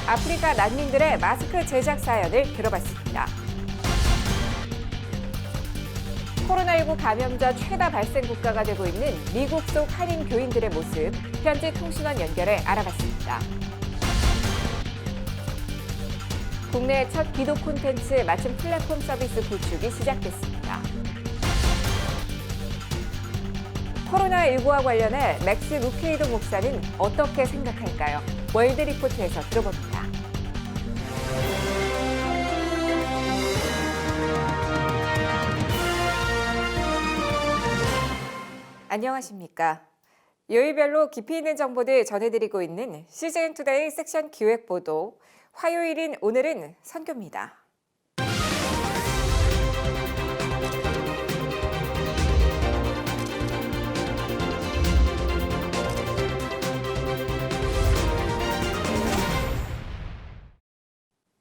아프리카 난민들의 마스크 제작 사연을 들어봤습니다. 코로나19 감염자 최다 발생 국가가 되고 있는 미국 속 한인 교인들의 모습, 현지 통신원 연결해 알아봤습니다. 국내 첫 기독 콘텐츠 맞춤 플랫폼 서비스 구축이 시작됐습니다. 코로나19와 관련해 맥스 루케이도 목사는 어떻게 생각할까요? 월드 리포트에서 들어봅니다. 안녕하십니까? 요일별로 깊이 있는 정보들 전해드리고 있는 CGN투데이 섹션 기획보도, 화요일인 오늘은 선교입니다.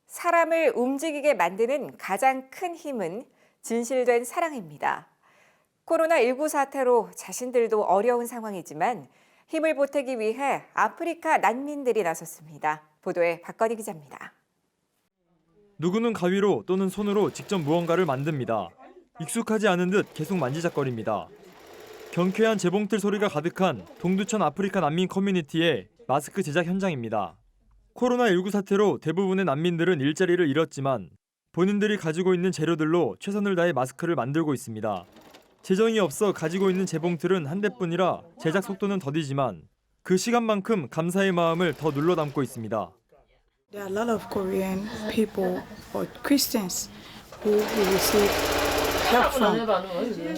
사람을 움직이게 만드는 가장 큰 힘은 진실된 사랑입니다. 코로나19 사태로 자신들도 어려운 상황이지만 힘을 보태기 위해 아프리카 난민들이 나섰습니다. 보도에 박건희 기자입니다. 누구는 가위로 또는 손으로 직접 무언가를 만듭니다. 익숙하지 않은 듯 계속 만지작거립니다. 경쾌한 재봉틀 소리가 가득한 동두천 아프리카 난민 커뮤니티의 마스크 제작 현장입니다. 코로나19 사태로 대부분의 난민들은 일자리를 잃었지만 본인들이 가지고 있는 재료들로 최선을 다해 마스크를 만들고 있습니다. 재정이 없어 가지고 있는 재봉틀은 한 대뿐이라 제작 속도는 더디지만 그 시간만큼 감사의 마음을 더 눌러 담고 있습니다. There are a lot of Korean people or Christians who we receive help from.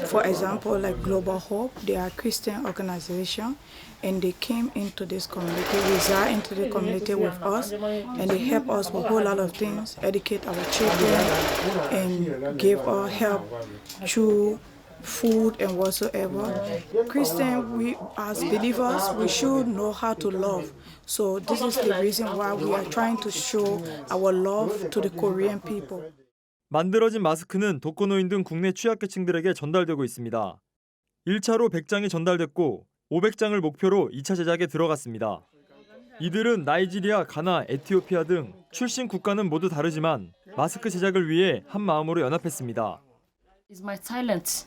For example, like Global Hope, they are a Christian organization and they came into this community, reside into the community with us, and they help us with a whole lot of things, educate our children and give us help through food and whatsoever. Christian, we as believers, we should know how to love. So this is the reason why we are trying to show our love to the Korean people. 만들어진 마스크는 독거노인 등 국내 취약계층들에게 전달되고 있습니다. 1차로 100장이 전달됐고 500장을 목표로 2차 제작에 들어갔습니다. 이들은 나이지리아, 가나, 에티오피아 등 출신 국가는 모두 다르지만 마스크 제작을 위해 한 마음으로 연합했습니다. It's my talent.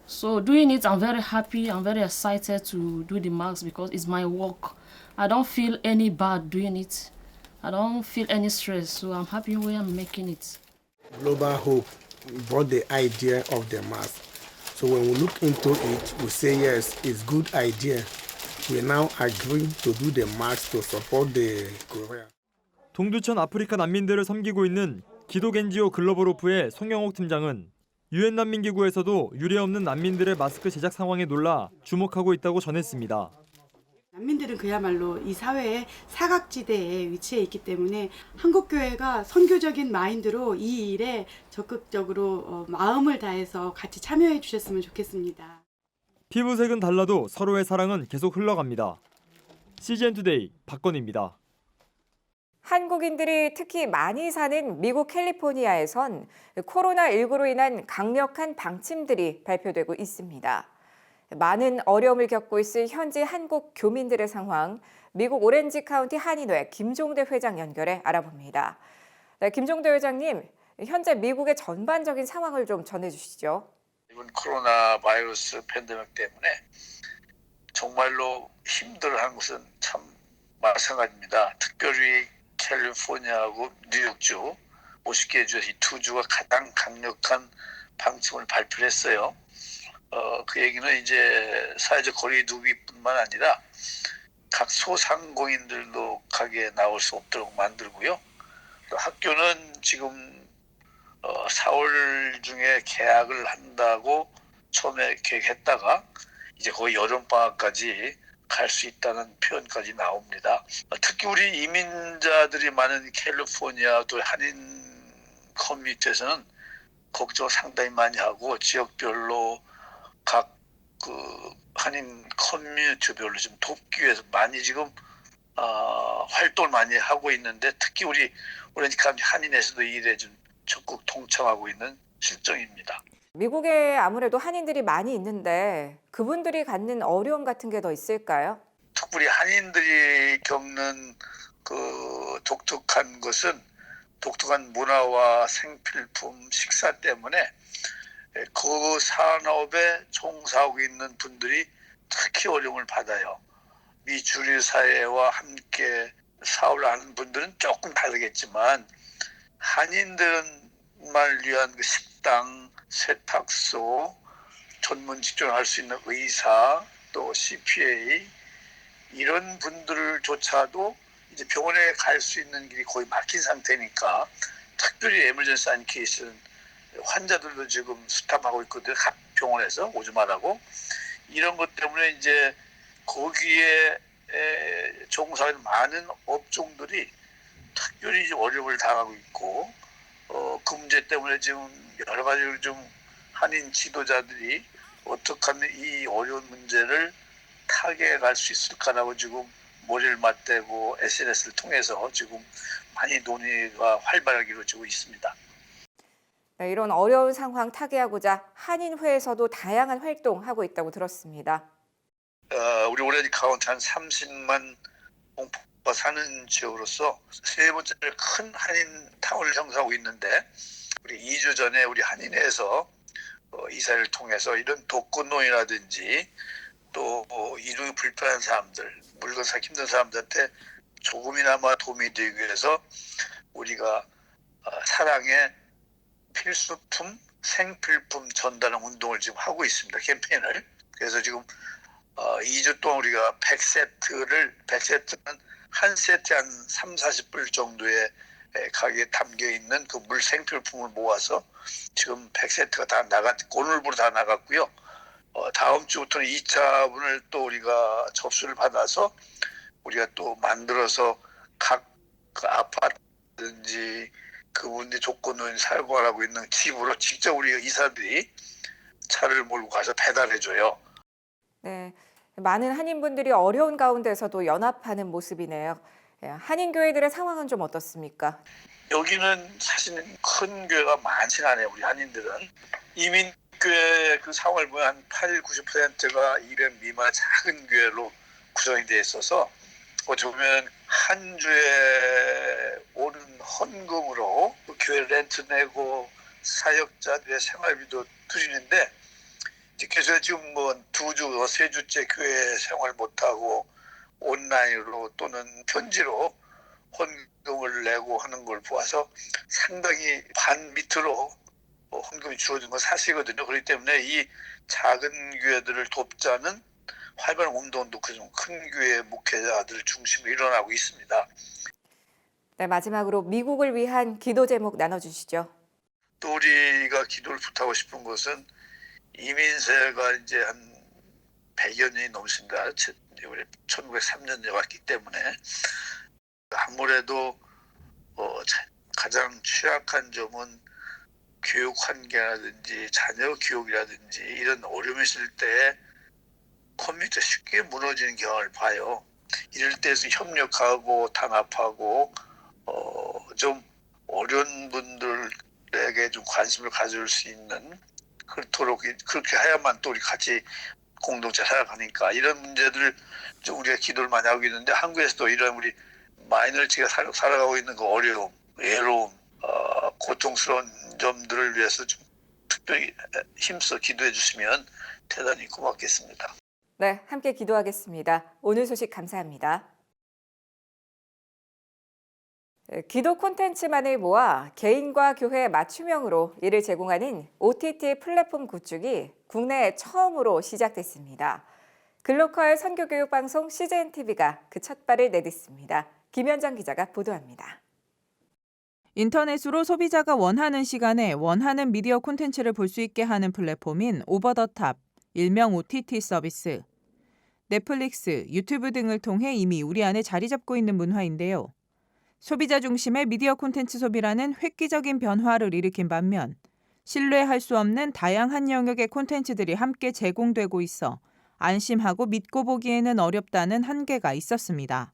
So doing it, I'm very happy. I'm very excited to do the mask because it's my work. I don't feel any bad doing it. I don't feel any stress. So I'm happy when I'm making it. Global Hope brought the idea of the mask. So when we look into it, we say yes, it's a good idea. We now agree to do the mask to support the Korea. 동두천 아프리카 난민들을 섬기고 있는 기독 NGO 글로벌 호프의 송영옥 팀장은 유엔 난민기구에서도 유례없는 난민들의 마스크 제작 상황에 놀라 주목하고 있다고 전했습니다. 난민들은 그야말로 이 사회의 사각지대에 위치해 있기 때문에 한국교회가 선교적인 마인드로 이 일에 적극적으로 마음을 다해서 같이 참여해 주셨으면 좋겠습니다. 피부색은 달라도 서로의 사랑은 계속 흘러갑니다. CGN투데이 박건희입니다. 한국인들이 특히 많이 사는 미국 캘리포니아에선 코로나19로 인한 강력한 방침들이 발표되고 있습니다. 많은 어려움을 겪고 있을 현지 한국 교민들의 상황, 미국 오렌지 카운티 한인회 김종대 회장 연결해 알아봅니다. 네, 김종대 회장님, 현재 미국의 전반적인 상황을 좀 전해주시죠. 이번 코로나 바이러스 팬데믹 때문에 정말로 힘들어하는 것은 참 마찬가지입니다. 특별히 캘리포니아하고 뉴욕주, 50개 주에서 이 두 주가 가장 강력한 방침을 발표했어요. 그 얘기는 이제 사회적 거리 두기뿐만 아니라 각 소상공인들도 가게에 나올 수 없도록 만들고요. 또 학교는 지금 4월 중에 개학을 한다고 처음에 계획했다가 이제 거의 여름방학까지 갈 수 있다는 표현까지 나옵니다. 특히 우리 이민자들이 많은 캘리포니아 또 한인 커뮤니티에서는 걱정을 상당히 많이 하고 지역별로 각 그 한인 커뮤니티별로 좀 돕기 위해서 많이 지금 활동을 많이 하고 있는데 특히 우리 오렌지 카운티 한인에서도 이 일에 좀 적극 동참하고 있는 실정입니다. 미국에 아무래도 한인들이 많이 있는데 그분들이 갖는 어려움 같은 게 더 있을까요? 특별히 한인들이 겪는 독특한 것은 독특한 문화와 생필품, 식사 때문에 그 산업에 종사하고 있는 분들이 특히 어려움을 받아요. 미주류 사회와 함께 사업을 하는 분들은 조금 다르겠지만 한인들만 위한 그 식당, 세탁소, 전문 직종을 할 수 있는 의사, 또 CPA 이런 분들조차도 이제 병원에 갈 수 있는 길이 거의 막힌 상태니까 특별히 에머전시 한 케이스는 환자들도 지금 스탑하고 있거든요. 각 병원에서 오줌마라고 이런 것 때문에 이제 거기에 종사하는 많은 업종들이 특별히 어려움을 당하고 있고 그 문제 때문에 지금 여러 가지로 좀 한인 지도자들이 어떻게 하면 이 어려운 문제를 타개할 수 있을까라고 지금 머리를 맞대고 SNS를 통해서 지금 많이 논의가 활발하게 이루어지고 있습니다. 네, 이런 어려운 상황 타개하고자 한인회에서도 다양한 활동하고 있다고 들었습니다. 우리 오렌지 카운티 한 30만 동포가 사는 지역으로서 세 번째 큰 한인 타운을 형성하고 있는데 우리 2주 전에 우리 한인회에서 이사를 통해서 이런 독거노인이라든지 또 이동이 불편한 사람들, 물건 사기 힘든 사람들한테 조금이나마 도움이 되기 위해서 우리가 사랑의 필수품, 생필품 전달하는 운동을 지금 하고 있습니다. 캠페인을. 그래서 지금 2주 동안 우리가 100세트는 한 세트에 한 30-40불 정도의 가격에 담겨있는 그 물 생필품을 모아서 지금 100세트가 다 오늘부로 다 나갔고요. 다음 주부터는 2차분을 또 우리가 접수를 받아서 우리가 또 만들어서 각 아파트든지 그분들이 조건을 살고 하고 있는 집으로 직접 우리 이사들이 차를 몰고 가서 배달해줘요. 네, 많은 한인분들이 어려운 가운데서도 연합하는 모습이네요. 한인교회들의 상황은 좀 어떻습니까? 여기는 사실은 큰 교회가 많지는 않아요. 우리 한인들은. 이민교회 그 상황을 보면 한 80-90%가 200 미만 작은 교회로 구성이 되어 있어서 어찌 보면 한 주에 오는 헌금으로 그 교회 렌트 내고 사역자들의 생활비도 드리는데 그래서 지금 뭐 2주, 3주째 교회 생활 못하고 온라인으로 또는 편지로 헌금을 내고 하는 걸 보아서 상당히 반 밑으로 헌금이 줄어든 건 사실이거든요. 그렇기 때문에 이 작은 교회들을 돕자는 활발한 운동도 큰 교회 목회자들 중심으로 일어나고 있습니다. 네, 마지막으로 미국을 위한 기도 제목 나눠주시죠. 또 우리가 기도를 부탁하고 싶은 것은 이민세가 이제 한 100여 년이 넘습니다. 우리 1903년에 왔기 때문에 아무래도 가장 취약한 점은 교육 환경이라든지 자녀 교육이라든지 이런 어려움이 있을 때 커뮤니티가 쉽게 무너지는 경향을 봐요. 이럴 때에서 협력하고 단합하고 좀 어려운 분들에게 좀 관심을 가질 수 있는 그렇도록 그렇게 해야만 또 우리 같이 공동체 살아가니까 이런 문제들을 좀 우리가 기도를 많이 하고 있는데 한국에서도 이런 우리 마이너리티가 살아가고 있는 그 어려움, 외로움, 고통스러운 점들을 위해서 좀 특별히 힘써 기도해 주시면 대단히 고맙겠습니다. 네, 함께 기도하겠습니다. 오늘 소식 감사합니다. 기도 콘텐츠만을 모아 개인과 교회 맞춤형으로 이를 제공하는 OTT 플랫폼 구축이 국내에 처음으로 시작됐습니다. 글로컬 선교교육 방송 CGNTV가 그 첫 발을 내딛습니다. 김현정 기자가 보도합니다. 인터넷으로 소비자가 원하는 시간에 원하는 미디어 콘텐츠를 볼 수 있게 하는 플랫폼인 오버더탑, 일명 OTT 서비스. 넷플릭스, 유튜브 등을 통해 이미 우리 안에 자리 잡고 있는 문화인데요. 소비자 중심의 미디어 콘텐츠 소비라는 획기적인 변화를 일으킨 반면 신뢰할 수 없는 다양한 영역의 콘텐츠들이 함께 제공되고 있어 안심하고 믿고 보기에는 어렵다는 한계가 있었습니다.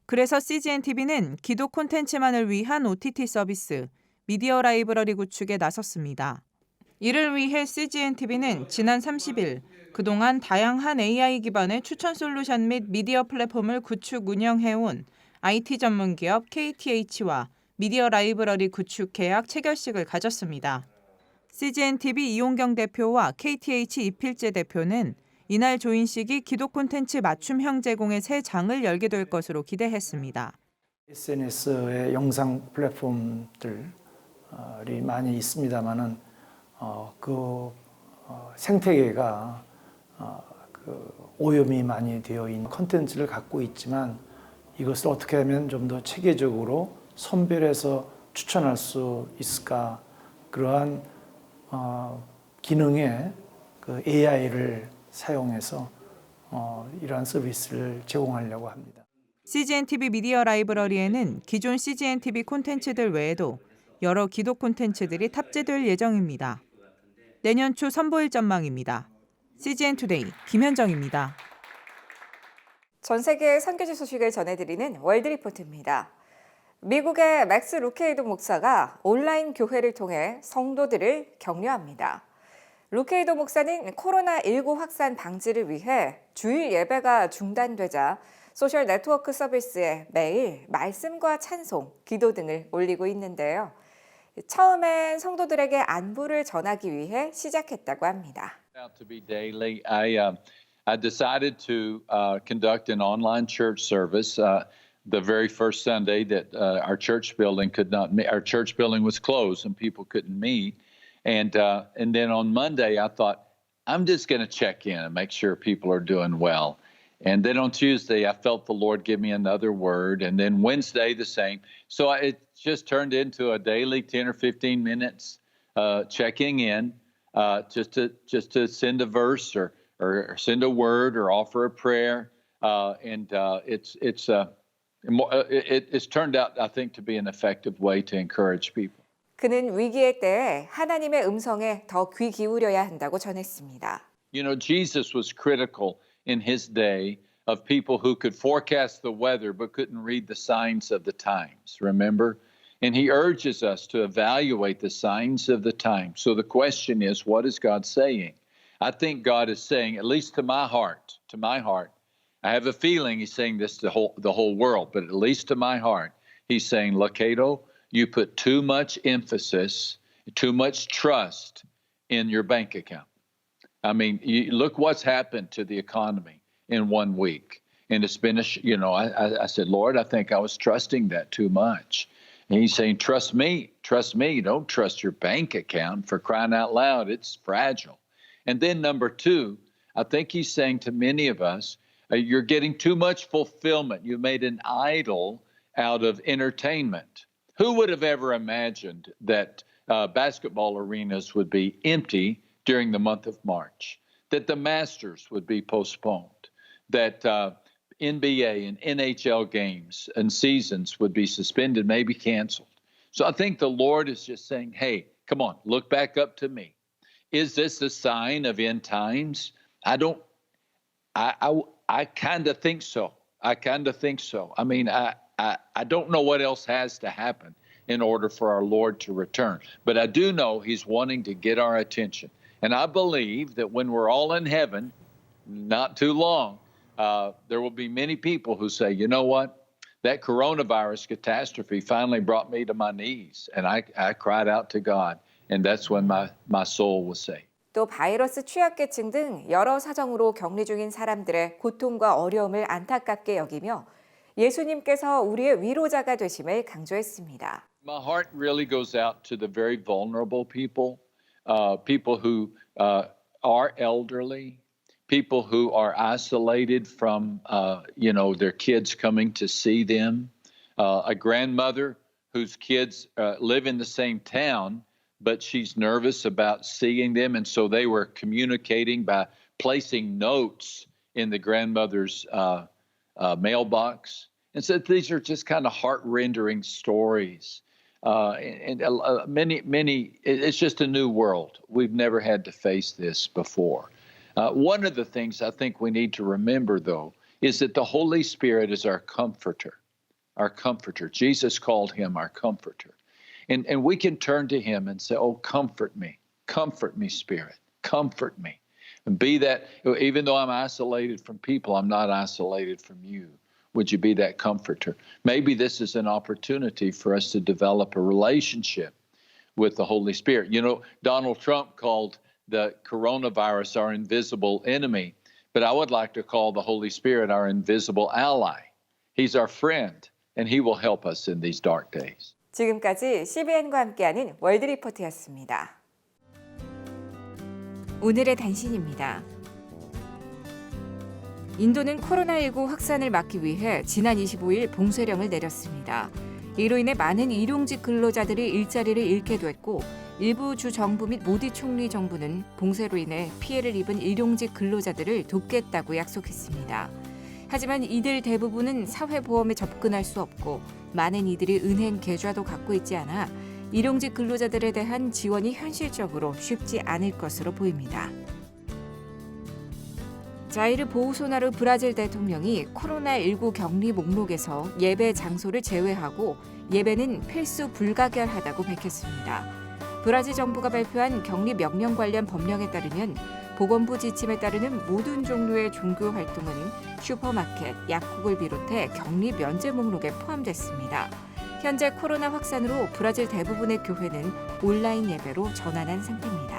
그래서 CGNTV는 기도 콘텐츠만을 위한 OTT 서비스, 미디어 라이브러리 구축에 나섰습니다. 이를 위해 CGNTV는 지난 30일 그동안 다양한 AI 기반의 추천 솔루션 및 미디어 플랫폼을 구축 운영해온 IT 전문 기업 KTH와 미디어 라이브러리 구축 계약 체결식을 가졌습니다. CGNTV 이용경 대표와 KTH 이필재 대표는 이날 조인식이 기독 콘텐츠 맞춤형 제공의 새 장을 열게 될 것으로 기대했습니다. SNS의 영상 플랫폼들이 많이 있습니다만은 생태계가 오염이 많이 되어 있는 콘텐츠를 갖고 있지만 이것을 어떻게 하면 좀 더 체계적으로 선별해서 추천할 수 있을까, 그러한 기능의 AI를 사용해서 이러한 서비스를 제공하려고 합니다. CGNTV 미디어 라이브러리에는 기존 CGNTV 콘텐츠들 외에도 여러 기독 콘텐츠들이 탑재될 예정입니다. 내년 초 선보일 전망입니다. CGN투데이 김현정입니다. 전 세계 선교지 소식을 전해드리는 월드리포트입니다. 미국의 맥스 루케이도 목사가 온라인 교회를 통해 성도들을 격려합니다. 루케이도 목사는 코로나19 확산 방지를 위해 주일 예배가 중단되자 소셜 네트워크 서비스에 매일 말씀과 찬송, 기도 등을 올리고 있는데요. 처음엔 성도들에게 안부를 전하기 위해 시작했다고 합니다. I decided to conduct an online church service the very first Sunday that our church building was closed and people couldn't meet. And then on Monday, I thought, I'm just going to check in and make sure people are doing well. And then on Tuesday, I felt the Lord give me another word. And then Wednesday, the same. So it just turned into a daily 10 or 15 minutes checking in just to send a verse or send a word or offer a prayer. It's turned out, I think, to be an effective way to encourage people. 그는 위기의 때에 하나님의 음성에 더 귀 기울여야 한다고 전했습니다. You know, Jesus was critical in his day of people who could forecast the weather but couldn't read the signs of the times, remember? And he urges us to evaluate the signs of the times. So the question is, what is God saying? I think God is saying, at least to my heart, I have a feeling he's saying this to the whole world, but at least to my heart, he's saying, Locato, you put too much emphasis, too much trust in your bank account. I mean, look what's happened to the economy in 1 week. And it's been, I said, Lord, I think I was trusting that too much. And he's saying, trust me, don't trust your bank account, for crying out loud, it's fragile. And then number two, I think he's saying to many of us, you're getting too much fulfillment. You made an idol out of entertainment. Who would have ever imagined that basketball arenas would be empty during the month of March, that the Masters would be postponed, that NBA and NHL games and seasons would be suspended, maybe canceled? So I think the Lord is just saying, hey, come on, look back up to me. Is this a sign of end times? I kind of think so. I mean, I don't know what else has to happen in order for our Lord to return. But I do know he's wanting to get our attention. And I believe that when we're all in heaven, not too long, there will be many people who say, you know what? That coronavirus catastrophe finally brought me to my knees. And I cried out to God. And that's when my soul was saved. 또 바이러스 취약계층 등 여러 사정으로 격리 중인 사람들의 고통과 어려움을 안타깝게 여기며 예수님께서 우리의 위로자가 되심을 강조했습니다. My heart really goes out to the very vulnerable people, people who are elderly, people who are isolated from, their kids coming to see them, a grandmother whose kids live in the same town, but she's nervous about seeing them. And so they were communicating by placing notes in the grandmother's mailbox. And so these are just kind of heart-rendering stories. Many, it's just a new world. We've never had to face this before. One of the things I think we need to remember, though, is that the Holy Spirit is our comforter. Our comforter. Jesus called him our comforter. And we can turn to him and say, oh, comfort me, Spirit, comfort me. And be that, even though I'm isolated from people, I'm not isolated from you. Would you be that comforter? Maybe this is an opportunity for us to develop a relationship with the Holy Spirit. You know, Donald Trump called the coronavirus our invisible enemy, but I would like to call the Holy Spirit our invisible ally. He's our friend, and he will help us in these dark days. 지금까지 CBN과 함께하는 월드리포트였습니다. 오늘의 단신입니다. 인도는 코로나19 확산을 막기 위해 지난 25일 봉쇄령을 내렸습니다. 이로 인해 많은 일용직 근로자들이 일자리를 잃게 됐고 일부 주 정부 및 모디 총리 정부는 봉쇄로 인해 피해를 입은 일용직 근로자들을 돕겠다고 약속했습니다. 하지만 이들 대부분은 사회보험에 접근할 수 없고 많은 이들이 은행 계좌도 갖고 있지 않아 일용직 근로자들에 대한 지원이 현실적으로 쉽지 않을 것으로 보입니다. 자이르 보우소나루 브라질 대통령이 코로나19 격리 목록에서 예배 장소를 제외하고 예배는 필수 불가결하다고 밝혔습니다. 브라질 정부가 발표한 격리 명령 관련 법령에 따르면 보건부 지침에 따르는 모든 종류의 종교 활동은 슈퍼마켓, 약국을 비롯해 격리 면제 목록에 포함됐습니다. 현재 코로나 확산으로 브라질 대부분의 교회는 온라인 예배로 전환한 상태입니다.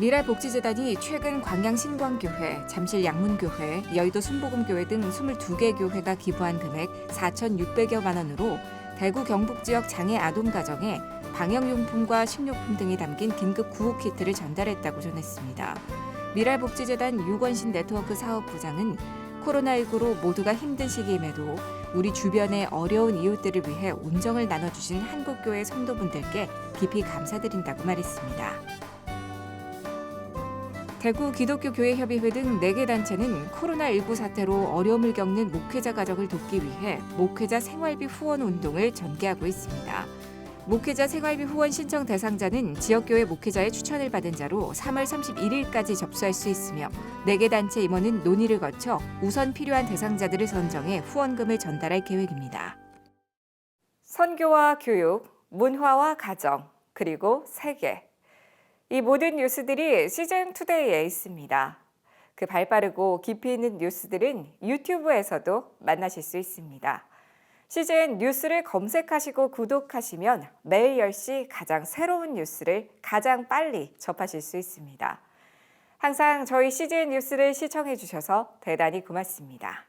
미랄복지재단이 최근 광양신광교회, 잠실양문교회, 여의도 순복음교회 등 22개 교회가 기부한 금액 4,600여만 원으로 대구 경북 지역 장애 아동 가정에 방역용품과 식료품 등이 담긴 긴급 구호 키트를 전달했다고 전했습니다. 미랄복지재단 유건신 네트워크 사업부장은 코로나19로 모두가 힘든 시기임에도 우리 주변의 어려운 이웃들을 위해 온정을 나눠주신 한국교회 성도분들께 깊이 감사드린다고 말했습니다. 대구 기독교교회협의회 등 4개 단체는 코로나19 사태로 어려움을 겪는 목회자 가족을 돕기 위해 목회자 생활비 후원 운동을 전개하고 있습니다. 목회자 생활비 후원 신청 대상자는 지역교회 목회자의 추천을 받은 자로 3월 31일까지 접수할 수 있으며 4개 단체 임원은 논의를 거쳐 우선 필요한 대상자들을 선정해 후원금을 전달할 계획입니다. 선교와 교육, 문화와 가정, 그리고 세계. 이 모든 뉴스들이 시즌투데이에 있습니다. 그 발빠르고 깊이 있는 뉴스들은 유튜브에서도 만나실 수 있습니다. CGN 뉴스를 검색하시고 구독하시면 매일 10시 가장 새로운 뉴스를 가장 빨리 접하실 수 있습니다. 항상 저희 CGN 뉴스를 시청해 주셔서 대단히 고맙습니다.